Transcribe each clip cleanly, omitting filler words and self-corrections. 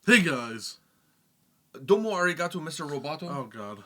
Hey guys. Domo arigato, Mr. Roboto. Oh god.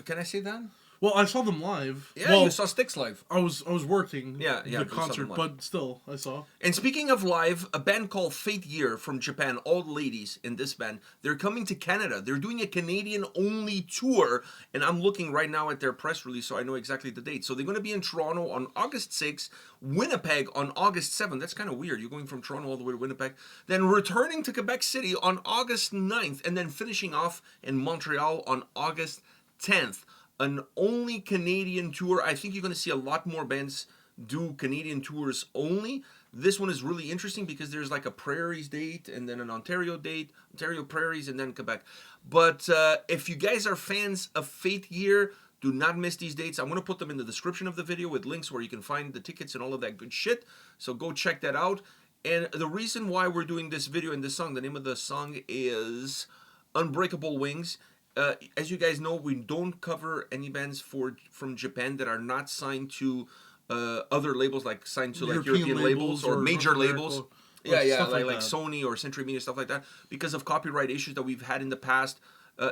Can I say that? Well, I saw them live. Yeah, well, you saw Styx live. I was working. Yeah, the but you saw concert, them live. but still, I saw. And speaking of live, a band called Fate Year from Japan, all ladies in this band, they're coming to Canada. They're doing a Canadian-only tour, and I'm looking right now at their press release, so I know exactly the date. So they're going to be in Toronto on August 6th, Winnipeg on August 7th. That's kind of weird. You're going from Toronto all the way to Winnipeg. Then returning to Quebec City on August 9th, and then finishing off in Montreal on August 10th. An only Canadian tour. I think you're going to see a lot more bands do Canadian tours only. This one is really interesting because there's like a Prairies date and then an Ontario date, Ontario Prairies, and then Quebec. But if you guys are fans of Fate Year, do not miss these dates. I'm going to put them in the description of the video with links where you can find the tickets and all of that good shit. So go check that out. And the reason why we're doing this video and this song, the name of the song is Unbreakable Wings. As you guys know, we don't cover any bands from Japan that are not signed to other labels, like signed to like European labels or major labels. Yeah, like Sony or Century Media, stuff like that, because of copyright issues that we've had in the past.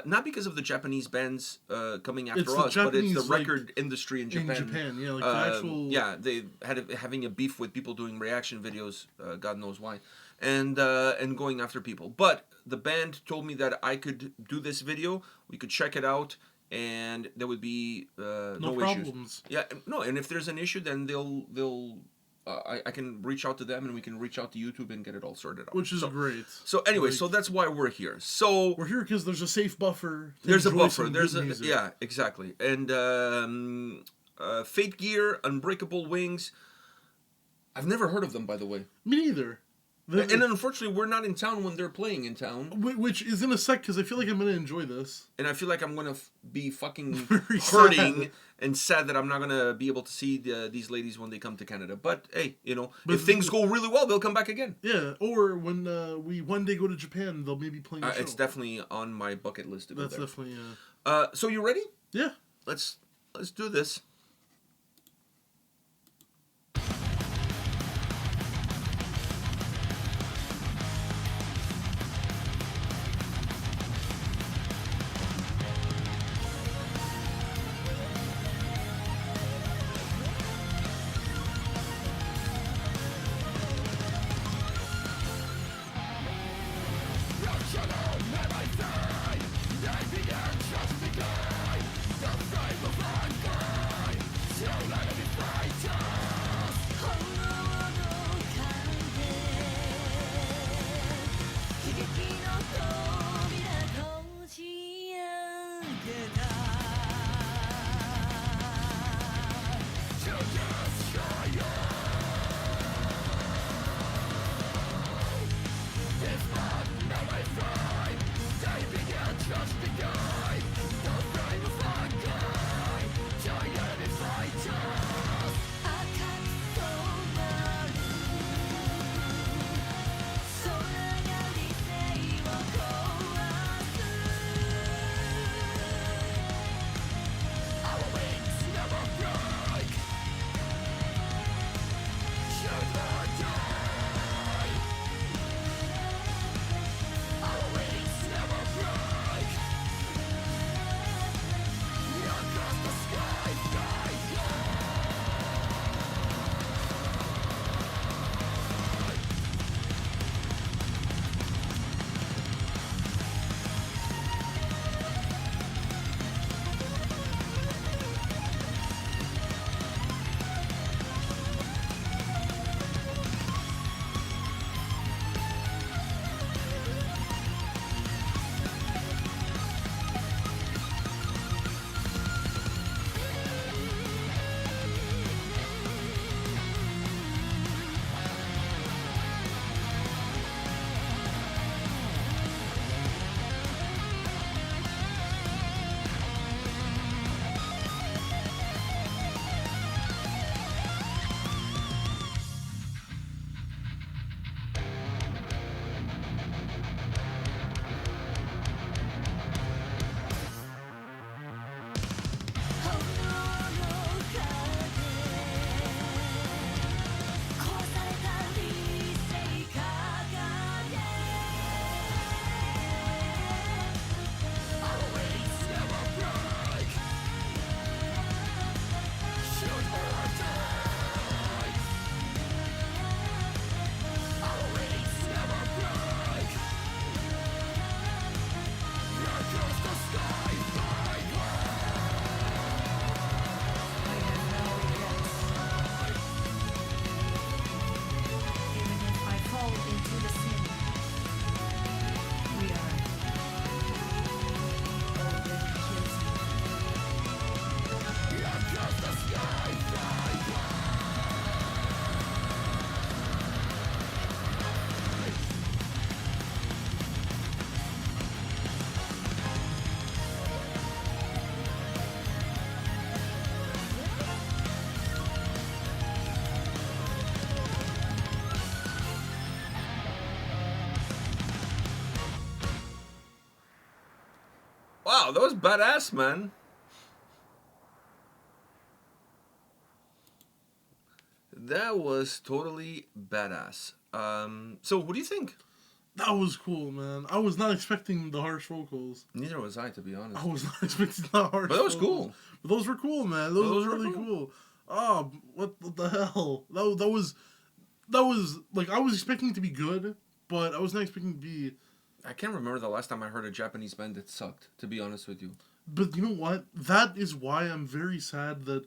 Not because of the Japanese bands coming after us, but it's the record industry in Japan. In Japan, yeah, like the actual. Yeah, they had having a beef with people doing reaction videos. God knows why, and going after people. But the band told me that I could do this video. We could check it out, and there would be no problems. issues. Yeah, no, and if there's an issue, then they'll. I can reach out to them, and we can reach out to YouTube and get it all sorted out. Which is great. So anyway, so that's why we're here. So we're here because there's a safe buffer. There's a buffer. Music. Yeah, exactly. And Fate Gear, Unbreakable Wings. I've never heard of them, by the way. Me neither. And unfortunately, we're not in town when they're playing in town. Which is in a sec, because I feel like I'm going to enjoy this. And I feel like I'm going to be fucking hurting and sad that I'm not going to be able to see these ladies when they come to Canada. But, hey, if things go really well, they'll come back again. Yeah, or when we one day go to Japan, they'll maybe play a show. It's definitely on my bucket list to go there. That's definitely, so you ready? Yeah. Let's do this. Wow, that was badass, man. That was totally badass. So what do you think? That was cool, man. I was not expecting the harsh vocals. Neither was I, to be honest. I was not expecting the harsh. But that was vocals. cool. But those were cool, man. Those were really cool. cool. Oh, what the hell? That was like, I was expecting it to be good, but I was not expecting it to be. I can't remember the last time I heard a Japanese band that sucked, to be honest with you. But you know what? That is why I'm very sad that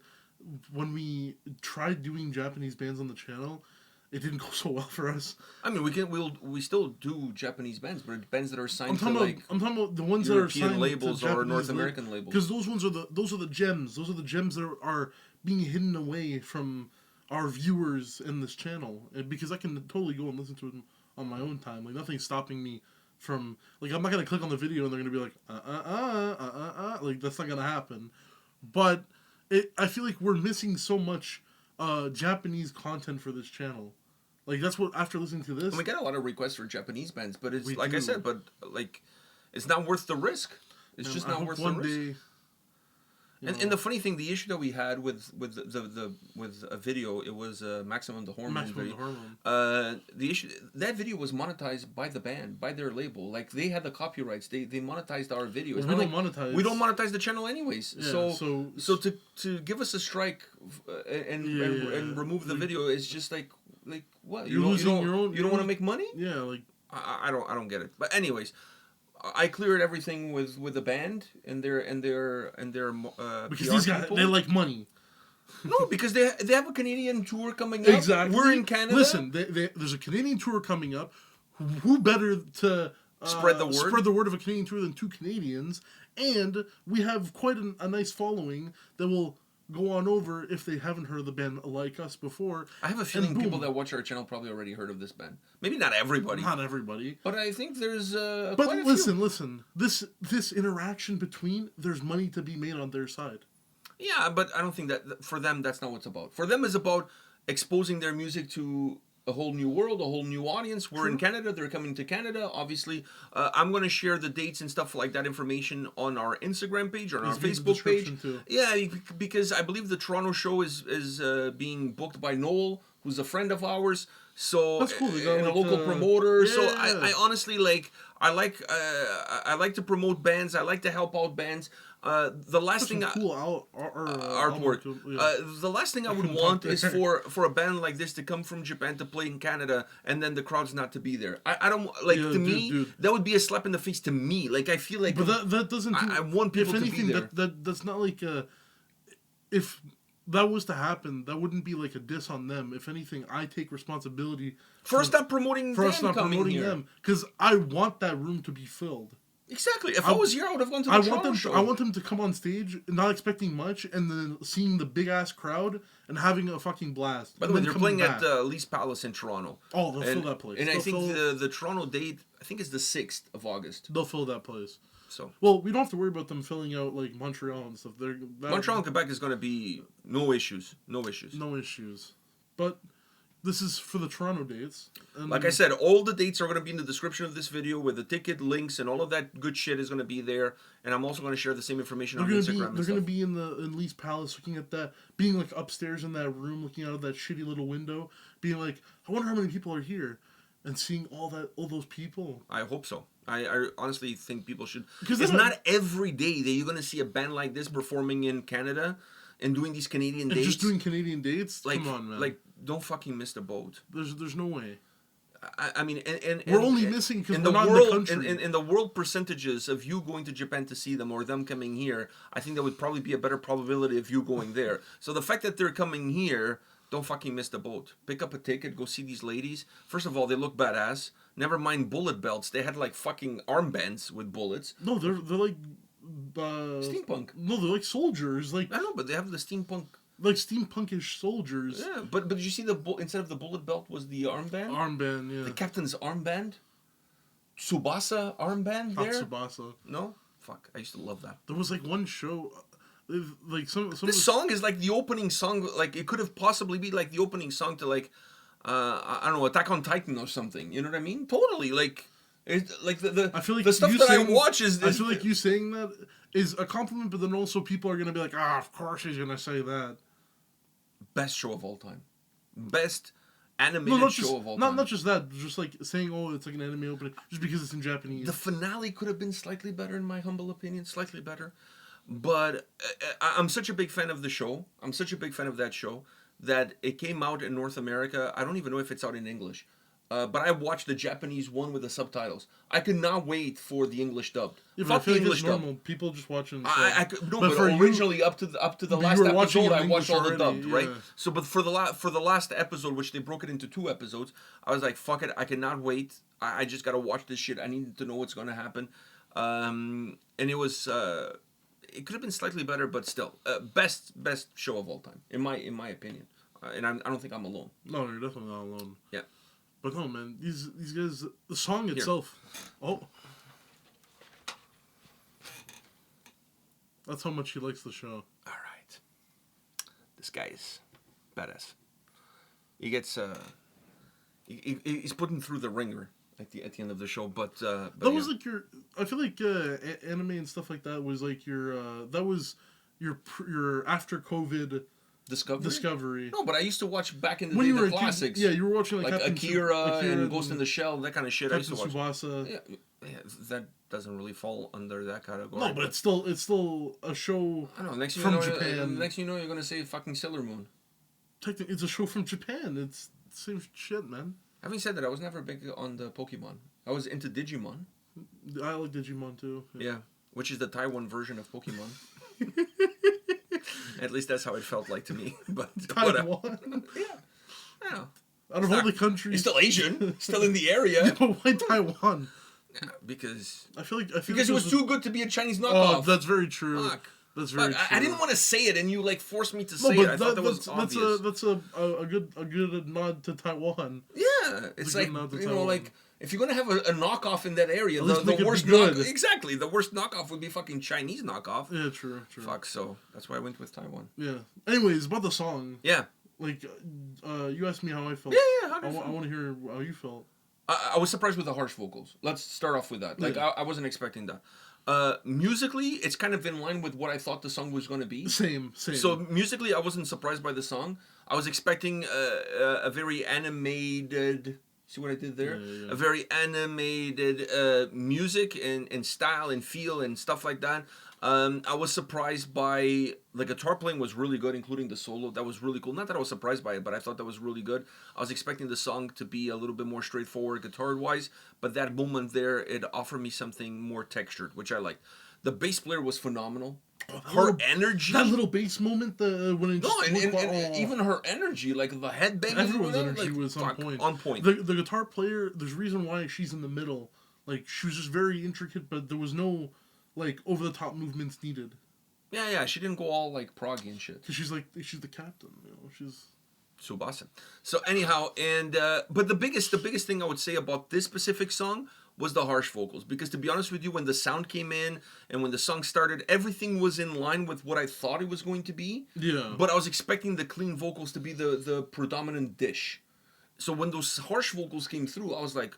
when we tried doing Japanese bands on the channel, it didn't go so well for us. I mean, we still do Japanese bands, but bands that are signed I'm talking about the ones that are European signed labels to or Japanese North American labels. Because those are the gems. Those are the gems that are being hidden away from our viewers in this channel. And because I can totally go and listen to it on my own time. Like, nothing's stopping me from, like, I'm not gonna click on the video and they're gonna be like like, that's not gonna happen. But I feel like we're missing so much Japanese content for this channel. Like, that's what, after listening to this, And we get a lot of requests for Japanese bands, but it's We like I do. said, but like, it's not worth the risk. It's and just I not hope worth the one risk. day, And the funny thing, the issue that we had with a video, it was Maximum the Hormone Maximum video. the Hormone. The issue, that video was monetized by the band, by their label. Like, they had the copyrights. They monetized our video. It's We not don't like- monetize. We don't monetize the channel anyways. Yeah, So to give us a strike and remove the video is just like what? You're losing your own- You don't want to make money? Yeah, like, I don't get it. But anyways, I cleared everything with the band and their because PR these guys, people. they like money. No, because they have a Canadian tour coming up. Exactly. We're in Canada. Listen, there's a Canadian tour coming up. Who better to Spread the word? Spread the word of a Canadian tour than two Canadians? And we have quite a nice following that will go on over if they haven't heard of the band like us before. I have a And feeling boom. people that watch our channel probably already heard of this band. Maybe not everybody, Not everybody. but I think there's But quite a listen. This interaction between, there's money to be made on their side. few. Yeah, but I don't think that for them that's not what it's about. For them, it's about exposing their music to a whole new world, a whole new audience. We're in Canada. They're coming to Canada. Obviously, I'm going to share the dates and stuff like that information on our Instagram page or on our It's in the Facebook page. description, too. Yeah, because I believe the Toronto show is being booked by Noel, who's a friend of ours. So That's cool. They got, and a like, local promoter. So yeah. I honestly I like to promote bands. I like to help out bands. The last thing Some cool artwork. The last thing I would want is for a band like this to come from Japan to play in Canada and then the crowd's not to be there. I don't like, Yeah, to me dude. that would be a slap in the face to me. Like, I feel like But that doesn't. I want people if to anything, be there. that's not like if that was to happen, that wouldn't be like a diss on them. If anything, I take responsibility for us not promoting for us them not coming promoting here. them, because I want that room to be filled. Exactly. If I was here, I would have gone to the I Toronto want them. show. I want them to come on stage, not expecting much, and then seeing the big ass crowd and having a fucking blast. By the and way, then they're coming playing back. at Lee's Palace in Toronto. Oh, they'll fill that place. And I They'll think fill- the Toronto date, I think is the 6th of August. They'll fill that place. So Well, we don't have to worry about them filling out like Montreal and stuff. Montreal and Quebec is going to be no issues. No issues. no issues, but this is for the Toronto dates. And Like I said, all the dates are going to be in the description of this video with the ticket links and all of that good shit is going to be there. And I'm also going to share the same information on Instagram They're and gonna stuff. be in Lee's Palace, looking at that, being like upstairs in that room, looking out of that shitty little window, being like, I wonder how many people are here, and seeing all those people. I hope so. I honestly think people should. Because It's they don't- not every day that you're going to see a band like this performing in Canada and doing these Canadian And dates. just doing Canadian dates. like, Come on, man. like, don't fucking miss the boat. there's no way. I mean, and We're only missing 'cause in we're the not in the world, country. in the world percentages of you going to Japan to see them or them coming here, I think that would probably be a better probability of you going there. So the fact that they're coming here, don't fucking miss the boat. Pick up a ticket, go see these ladies. First of all, they look badass. Never mind bullet belts. They had like fucking armbands with bullets. No, they're like Steampunk. No, they're like soldiers, like I know, but they have the steampunk. steampunkish soldiers. Yeah, but did you see instead of the bullet belt was the armband? Armband, yeah. The captain's armband. Tsubasa armband there. Tsubasa. No, fuck. I used to love that. There was like one show, like some. This song is like the opening song. Like, it could have possibly be like the opening song to like, I don't know, Attack on Titan or something. You know what I mean? Totally. Like, it's like the I feel like the stuff you that saying, I watch is. I feel like you saying that is a compliment, but then also people are gonna be like, of course he's gonna say that. Best show of all time. Best No, animated not show just of all time. not just that. Just like saying, oh, it's like an anime opening, just because it's in Japanese. The finale could have been slightly better, in my humble opinion, slightly better. But I'm such a big fan of the show. I'm such a big fan of that show that it came out in North America. I don't even know if it's out in English. But I watched the Japanese one with the subtitles. I could not wait for the English dubbed. Yeah, but I Fuck feel the like English it's dub. normal. People just watching. So. No, But but for originally up to the but last you were watching episode, in I watched English all the already, dubbed, right? yeah. So, but for the last episode, which they broke it into 2 episodes, I was like, "Fuck it, I cannot wait. I just gotta watch this shit. I need to know what's gonna happen." And it was, it could have been slightly better, but still, best show of all time in my opinion. And I don't think I'm alone. No, you're definitely not alone. Yeah. But no, man, these guys, the song itself. Oh. That's how much he likes the show. All right. This guy's badass. He gets he's putting through the ringer at the end of the show, but that yeah. was like your. I feel like anime and stuff like that was like your. That was your after COVID discovery. No, but I used to watch back in the When day you were the a kid, classics. yeah, you were watching like Captain Akira and Ghost in the Shell, that kind of shit. Captain I used to watch. Tsubasa. Yeah, that doesn't really fall under that category. No, but it's still a show. I don't know. Next thing from you know, Japan. next thing you know, you're gonna say fucking Sailor Moon. Technically, it's a show from Japan. It's the same shit, man. Having said that, I was never big on the Pokemon. I was into Digimon. I like Digimon too. Yeah, which is the Taiwan version of Pokemon. At least that's how it felt like to me. But Taiwan. Yeah. I know. Out of all the countries, He's still Asian, still in the area. Yeah, but why Taiwan? Yeah, because I feel like it was too good to be a Chinese knockoff. Oh, that's very true. Fuck. That's very Fuck, true. I didn't want to say it, and you like forced me to say No, it. but I thought that was obvious. that's a good nod to Taiwan. Yeah, it's a like good nod to you know, Taiwan. like if you're gonna have a knockoff in that area, At least make the it worst be good. exactly the worst knockoff would be fucking Chinese knockoff. Yeah, true. Fuck, so that's why I went with Taiwan. Yeah. Anyways, about the song. Yeah. Like, you asked me how I felt. Yeah. How I want to hear how you felt. I was surprised with the harsh vocals. Let's start off with that. Like, Yeah. I wasn't expecting that. Musically, it's kind of in line with what I thought the song was going to be. Same. So musically, I wasn't surprised by the song. I was expecting a very animated. See what I did there? Yeah. A very animated music and style and feel and stuff like that. I was surprised by the guitar playing was really good, including the solo. That was really cool. Not that I was surprised by it, but I thought that was really good. I was expecting the song to be a little bit more straightforward guitar-wise, but that moment there, it offered me something more textured, which I liked. The bass player was phenomenal. Her energy. That little bass moment, when it No, just and even her energy, like the headbang. everyone's energy was on point. On point. The guitar player, there's a reason why she's in the middle. Like, she was just very intricate, but there was no, like, over-the-top movements needed. Yeah, she didn't go all, like, proggy and shit. Because she's the captain, you know, she's... Tsubasa. So anyhow, and, but the biggest thing I would say about this specific song was the harsh vocals. Because to be honest with you, when the sound came in, and when the song started, everything was in line with what I thought it was going to be. Yeah. But I was expecting the clean vocals to be the predominant dish. So when those harsh vocals came through, I was like...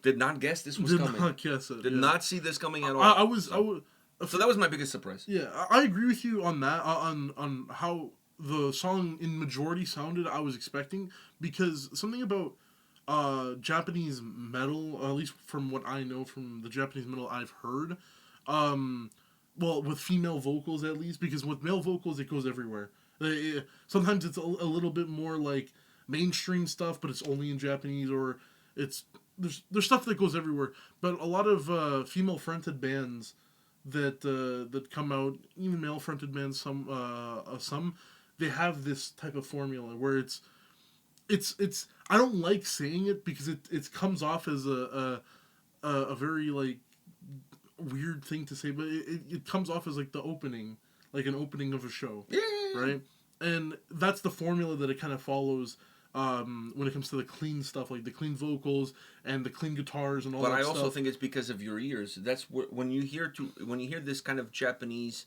Did not guess this was coming. Did not guess it. Did not see this coming at all. I was. So that was my biggest surprise. Yeah, I agree with you on that. On how the song in majority sounded. I was expecting, because something about Japanese metal, at least from what I know from the Japanese metal I've heard, well, with female vocals at least, because with male vocals it goes everywhere. Sometimes it's a little bit more like mainstream stuff, but it's only in Japanese, or it's there's stuff that goes everywhere. But a lot of female fronted bands that come out, even male fronted bands, some they have this type of formula where it's I don't like saying it because it comes off as a very like weird thing to say, but it comes off as like the opening, like an opening of a show. Yeah. Right? And that's the formula that it kind of follows when it comes to the clean stuff, like the clean vocals and the clean guitars and all that stuff. But I also think it's because of your ears. That's when you hear this kind of Japanese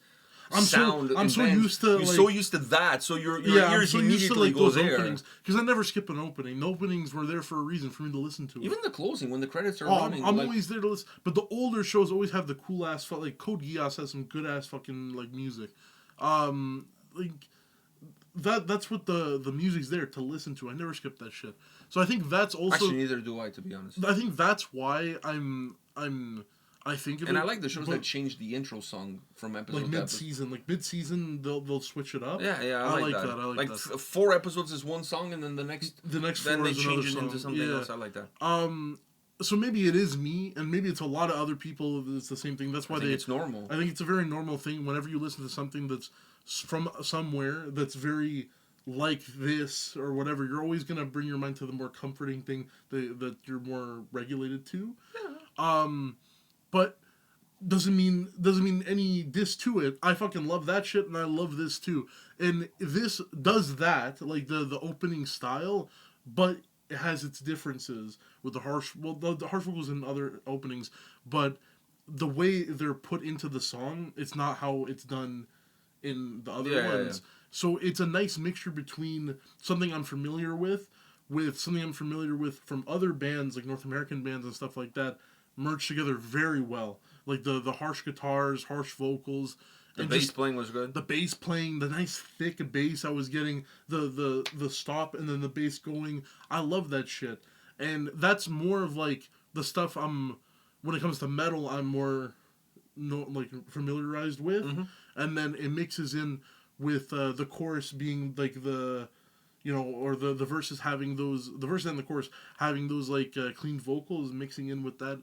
sound. I'm in so bands. used to, You're like, so used to that, so your I'm ears so used to immediately like goes those there. openings because I never skip an opening. The openings were there for a reason for me to listen to it. Even the closing when the credits are Oh, running. I'm like, always there to listen. But the older shows always have the cool ass, like Code Geass has some good ass fucking like music. Like that's what the music's there to listen to. I never skip that shit. So I think that's also. actually, neither do I, to be honest. I think that's why I think of And it. I like the shows but, that change the intro song from episode like to episode. mid-season. Like mid-season, they'll switch it up. Yeah, I like that. I like that. 4 episodes is one song, and then the next Then then they is change it another into song. something else. I like that. So maybe it is me, and maybe it's a lot of other people. It's the same thing. That's why I think it's normal. I think it's a very normal thing. Whenever you listen to something that's from somewhere that's very like this or whatever, you're always gonna bring your mind to the more comforting thing that you're more regulated to. Yeah. But doesn't mean any diss to it. I fucking love that shit, and I love this too. And this does that, like the opening style, but it has its differences with the harsh vocals in other openings, but the way they're put into the song, it's not how it's done in the other ones. Yeah. So it's a nice mixture between something I'm familiar with something I'm familiar with from other bands, like North American bands and stuff like that, merged together very well. Like the harsh guitars, harsh vocals. The bass playing was good. The bass playing, the nice thick bass I was getting, the stop and then the bass going. I love that shit. And that's more of like the stuff when it comes to metal, I'm more familiarized with. Mm-hmm. And then it mixes in with the chorus being like or the verses having the verse and the chorus having those like clean vocals mixing in with that.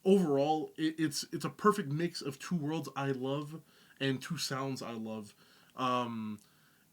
Overall, it's a perfect mix of two worlds I love and two sounds I love. And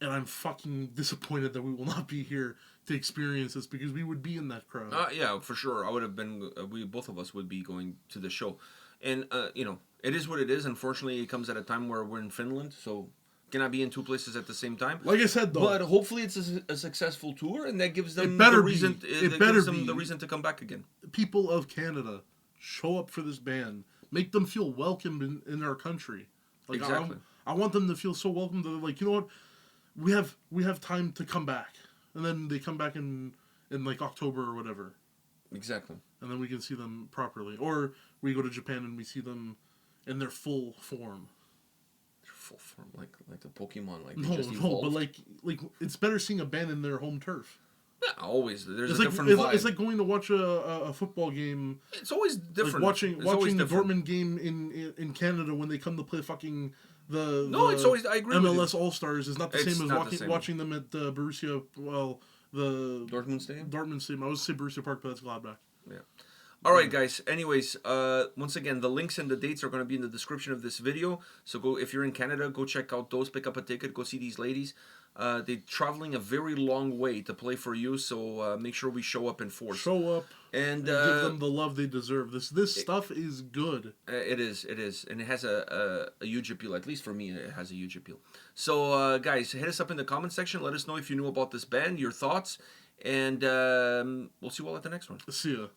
I'm fucking disappointed that we will not be here to experience this because we would be in that crowd. Yeah, for sure. I would have been. Both of us would be going to the show, and it is what it is. Unfortunately, it comes at a time where we're in Finland, so cannot be in two places at the same time. Like I said, though, but hopefully it's a successful tour, and that gives them the reason to come back again. People of Canada, show up for this band. Make them feel welcome in our country. Like, exactly. I want them to feel so welcome that they're like, you know what, we have time to come back, and then they come back in like October or whatever. Exactly. And then we can see them properly, or we go to Japan and we see them in their full form. Full form, like the Pokemon, like they just evolved. But like it's better seeing a band in their home turf. Yeah, always. There's it's a like, different vibe. It's like going to watch a football game. It's always different. Like watching the Dortmund game in Canada when they come to play fucking it's always. I agree. MLS All Stars is not the same as watching them at Borussia. Well, the Dortmund Stadium. I was say Borussia Park, but that's Gladbach. Yeah. All right, guys. Anyways, once again, the links and the dates are going to be in the description of this video. So go if you're in Canada, go check out those. Pick up a ticket. Go see these ladies. They're traveling a very long way to play for you. So make sure we show up in force. Show up and give them the love they deserve. This stuff is good. It is, and it has a huge appeal. At least for me, it has a huge appeal. So guys, hit us up in the comment section. Let us know if you knew about this band, your thoughts, and we'll see you all at the next one. See ya.